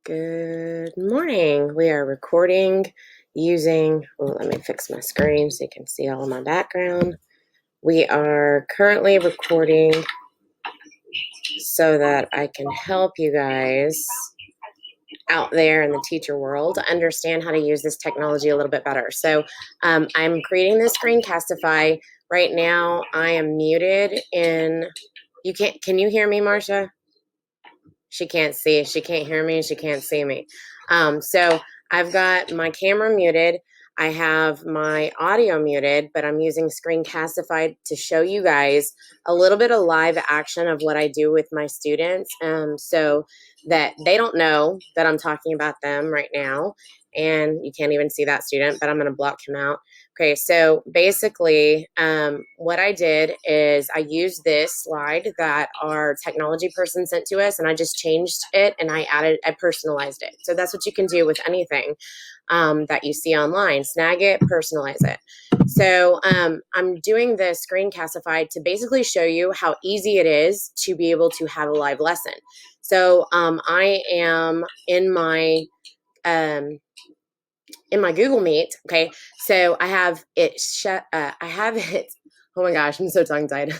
Good morning. We are recording using, let me fix my screen so you can see all of my background. We are currently recording so that I can help you guys out there in the teacher world understand how to use this technology a little bit better. So I'm creating this Screencastify. Right now I am muted can you hear me, Marcia? She can't hear me, she can't see me. So I've got my camera muted. I have my audio muted, but I'm using Screencastify to show you guys a little bit of live action of what I do with my students, so that they don't know that I'm talking about them right now. And you can't even see that student, but I'm going to block him out. Okay, so basically what I did is I used this slide that our technology person sent to us, and I just changed it and I personalized it. So that's what you can do with anything that you see online. Snag it, personalize it. So I'm doing the Screencastify to basically show you how easy it is to be able to have a live lesson. So I am in my Google Meet. Okay, so I have it oh my gosh, I'm so tongue-tied.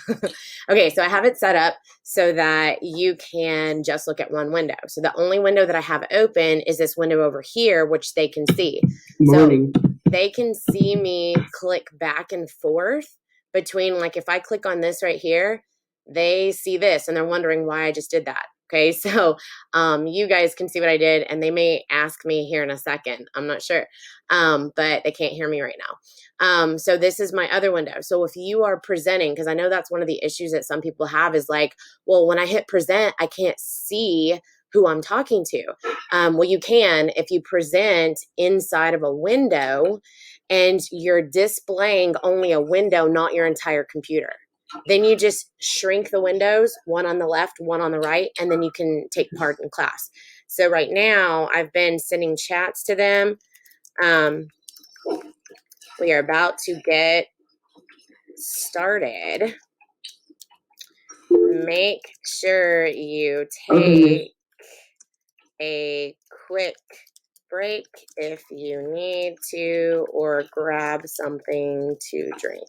Okay, so I have it set up so that you can just look at one window. So the only window that I have open is this window over here, which they can see. Morning. So they can see me click back and forth between, like, if I click on this right here, they see this and they're wondering why I just did that. Okay, so you guys can see what I did, and they may ask me here in a second. I'm not sure, but they can't hear me right now. So this is my other window. So if you are presenting, because I know that's one of the issues that some people have is like, well, when I hit present, I can't see who I'm talking to. Well, you can if you present inside of a window and you're displaying only a window, not your entire computer. Then you just shrink the windows, one on the left, one on the right, and then you can take part in class. So right now, I've been sending chats to them. We are about to get started. Make sure you take a quick break if you need to, or grab something to drink.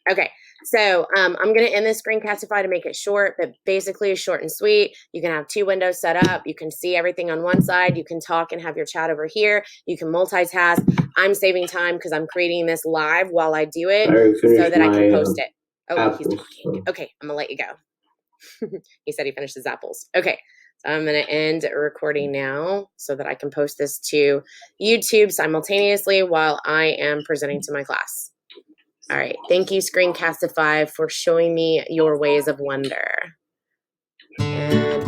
Okay, so I'm going to end this Screencastify to make it short, but basically short and sweet. You can have two windows set up. You can see everything on one side. You can talk and have your chat over here. You can multitask. I'm saving time because I'm creating this live while I do it so that I can post it. Oh, he's talking. Okay, I'm going to let you go. He said he finished his apples. Okay, so I'm going to end recording now so that I can post this to YouTube simultaneously while I am presenting to my class. All right. Thank you, Screencastify, for showing me your ways of wonder. And